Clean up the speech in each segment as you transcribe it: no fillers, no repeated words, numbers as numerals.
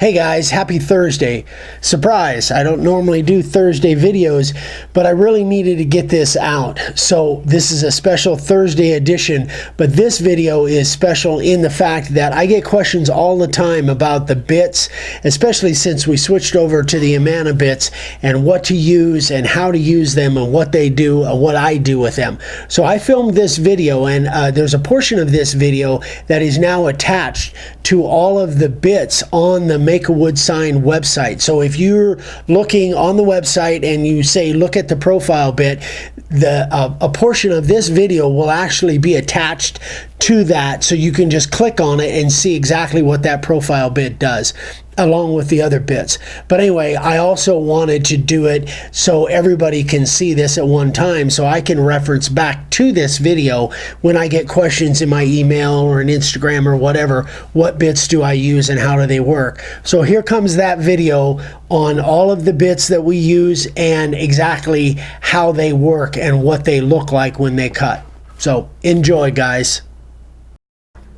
Hey guys, happy Thursday. Surprise, I don't normally do Thursday videos, but I really needed to get this out. So this is a special Thursday edition, but this video is special in the fact that I get questions all the time about the bits, especially since we switched over to the Amana bits and what to use and how to use them and what they do and what I do with them. So I filmed this video and there's a portion of this video that is now attached to all of the bits on the Make a Wood Sign website. So if you're looking on the website and you say look at the profile bit, a portion of this video will actually be attached to that, so you can just click on it and see exactly what that profile bit does along with the other bits. But anyway, I also wanted to do it so everybody can see this at one time, so I can reference back to this video when I get questions in my email or an Instagram or whatever. What bits do I use and how do they work? So here comes that video on all of the bits that we use and exactly how they work and what they look like when they cut. So enjoy, guys.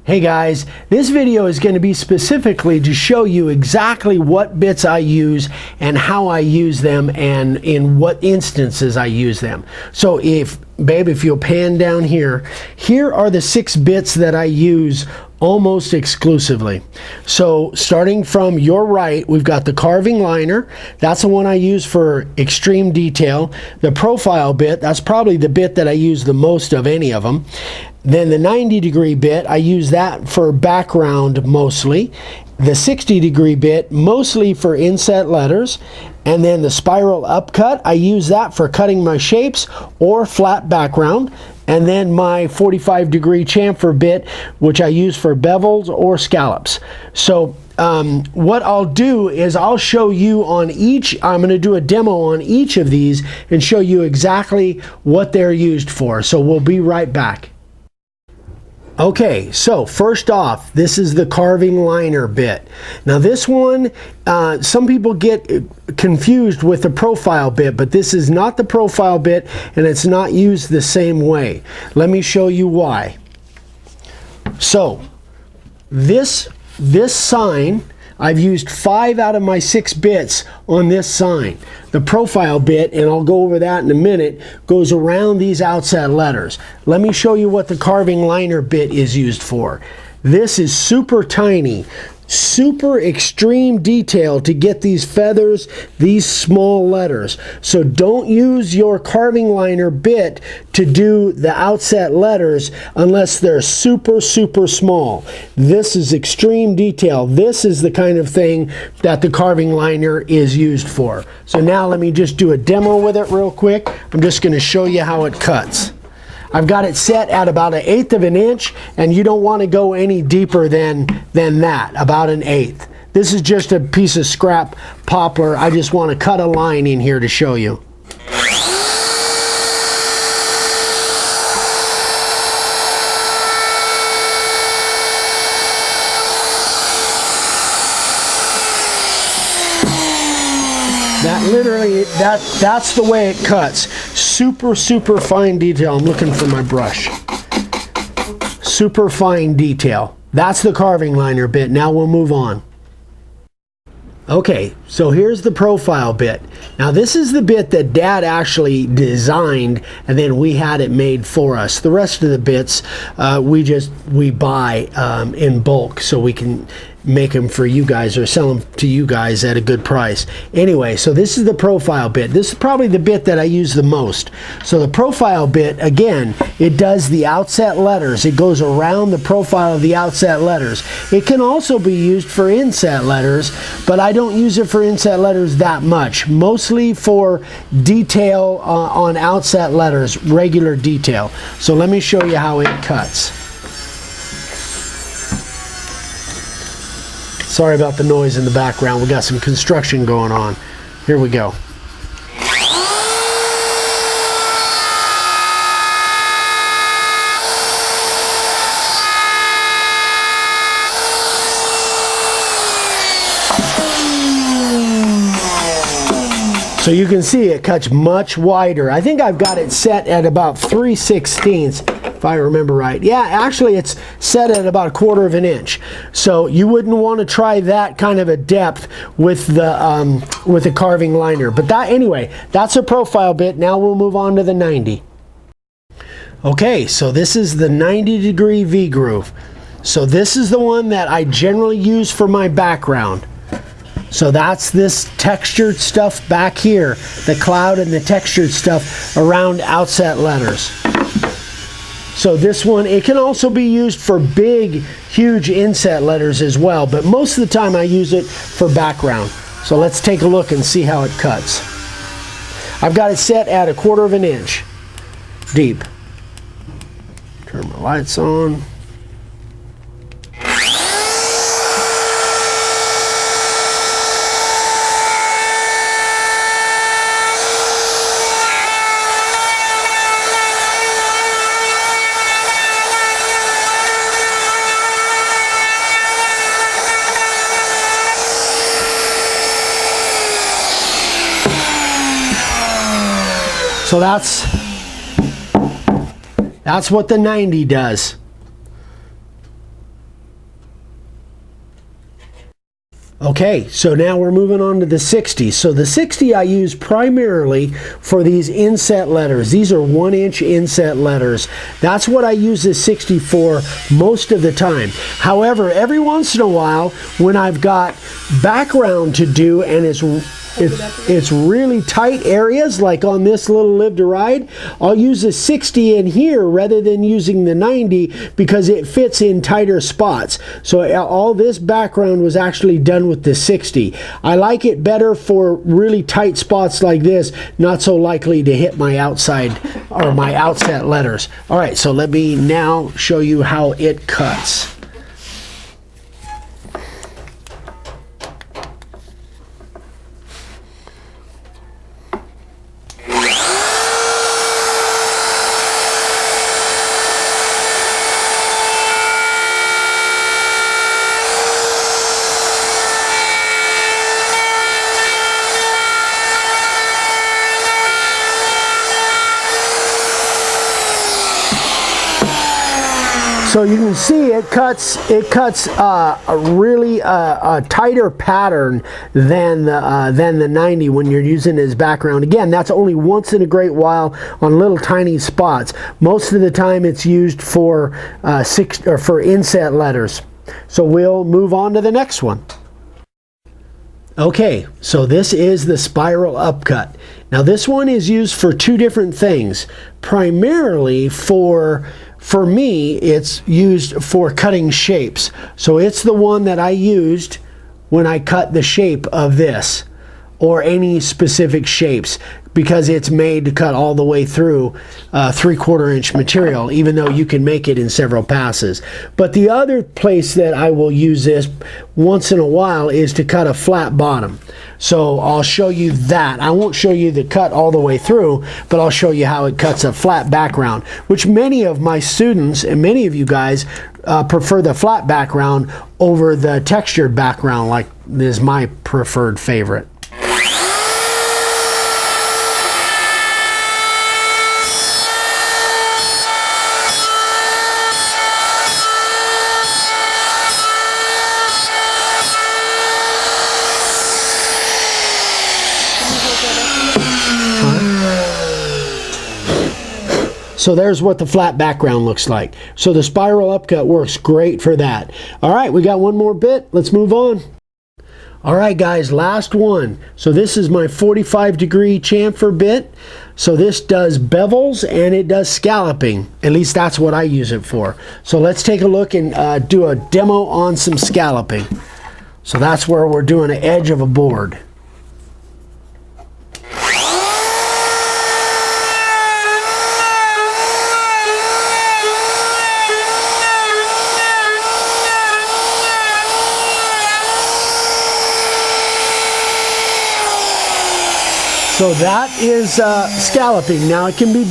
Hey guys, this video is going to be specifically to show you exactly what bits I use and how I use them and in what instances I use them. So if you'll pan down here, here are the 6 bits that I use almost exclusively. So starting from your right, we've got the carving liner. That's the one I use for extreme detail. The profile bit, that's probably the bit that I use the most of any of them. Then the 90-degree bit, I use that for background mostly. The 60-degree bit, mostly for inset letters. And then the spiral upcut, I use that for cutting my shapes or flat background. And then my 45-degree chamfer bit, which I use for bevels or scallops. So what I'll do is I'll show you on each, I'm going to do a demo on each of these and show you exactly what they're used for. So we'll be right back. Okay, so first off, this is the carving liner bit. Now this one, some people get confused with the profile bit, but this is not the profile bit and it's not used the same way. Let me show you why. So this sign, I've used 5 out of my 6 bits on this sign. The profile bit, and I'll go over that in a minute, goes around these outset letters. Let me show you what the carving liner bit is used for. This is super tiny, super extreme detail to get these feathers, these small letters. So don't use your carving liner bit to do the outset letters unless they're super small. This is extreme detail. This is the kind of thing that the carving liner is used for. So now let me just do a demo with it real quick. I'm just going to show you how it cuts. I've got it set at about 1/8 of an inch, and you don't want to go any deeper than that, about 1/8. This is just a piece of scrap poplar. I just want to cut a line in here to show you. That literally, that's the way it cuts. Super fine detail. I'm looking for my brush. Super fine detail. That's the carving liner bit. Now we'll move on. Okay, so here's the profile bit. Now this is the bit that Dad actually designed and then we had it made for us. The rest of the bits we buy in bulk so we can make them for you guys or sell them to you guys at a good price. Anyway, so this is the profile bit. This is probably the bit that I use the most. So the profile bit, again, it does the outset letters. It goes around the profile of the outset letters. It can also be used for inset letters, but I don't use it for inset letters that much. Mostly for detail on outset letters, regular detail. So let me show you how it cuts. Sorry about the noise in the background. We got some construction going on. Here we go. So you can see it cuts much wider. I think I've got it set at about 3/16 if I remember right. Yeah, actually it's set at about 1/4 of an inch. So you wouldn't want to try that kind of a depth with the carving liner. But that, anyway, that's a profile bit. Now we'll move on to the 90. Okay, so this is the 90-degree V-groove. So this is the one that I generally use for my background. So that's this textured stuff back here, the cloud and the textured stuff around outset letters. So this one, it can also be used for big, huge inset letters as well, but most of the time I use it for background. So let's take a look and see how it cuts. I've got it set at 1/4 of an inch deep. Turn my lights on. So that's what the 90 does. Okay, so now we're moving on to the 60. So the 60 I use primarily for these inset letters. These are 1-inch inset letters. That's what I use the 60 for most of the time. However, every once in a while, when I've got background to do and it's really tight areas, like on this little Live to Ride, I'll use a 60 in here rather than using the 90 because it fits in tighter spots. So all this background was actually done with the 60. I like it better for really tight spots like this, not so likely to hit my outside or my outset letters. All right, so let me now show you how it cuts. So you can see it cuts a really a tighter pattern than the 90 when you're using it as background. Again, that's only once in a great while on little tiny spots. Most of the time it's used for for inset letters. So we'll move on to the next one. Okay, so this is the spiral upcut. Now this one is used for two different things. Primarily for me, it's used for cutting shapes. So it's the one that I used when I cut the shape of this or any specific shapes, because it's made to cut all the way through 3/4 inch material, even though you can make it in several passes. But the other place that I will use this once in a while is to cut a flat bottom. So I'll show you that. I won't show you the cut all the way through, but I'll show you how it cuts a flat background, which many of my students and many of you guys prefer the flat background over the textured background, like is my preferred favorite. So there's what the flat background looks like. So the spiral upcut works great for that. All right, we got one more bit. Let's move on. All right, guys, last one. So this is my 45-degree chamfer bit. So this does bevels and it does scalloping. At least that's what I use it for. So let's take a look and do a demo on some scalloping. So that's where we're doing an edge of a board. So that is scalloping. Now it can be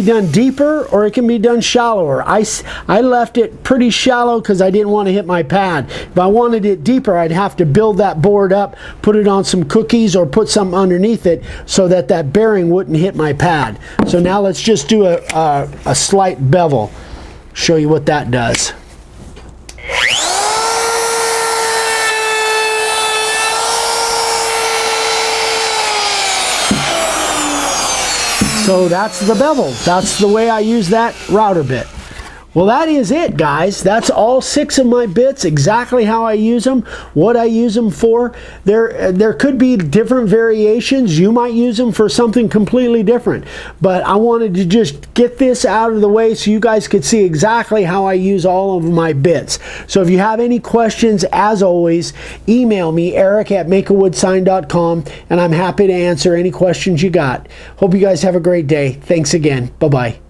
done deeper or it can be done shallower. I left it pretty shallow because I didn't want to hit my pad. If I wanted it deeper, I'd have to build that board up, put it on some cookies or put something underneath it so that that bearing wouldn't hit my pad. So now let's just do a slight bevel. Show you what that does. So that's the bevel. That's the way I use that router bit. Well, that is it, guys. That's all 6 of my bits, exactly how I use them, what I use them for. There could be different variations. You might use them for something completely different. But I wanted to just get this out of the way so you guys could see exactly how I use all of my bits. So if you have any questions, as always, email me, eric@makeawoodssign.com, and I'm happy to answer any questions you got. Hope you guys have a great day. Thanks again. Bye-bye.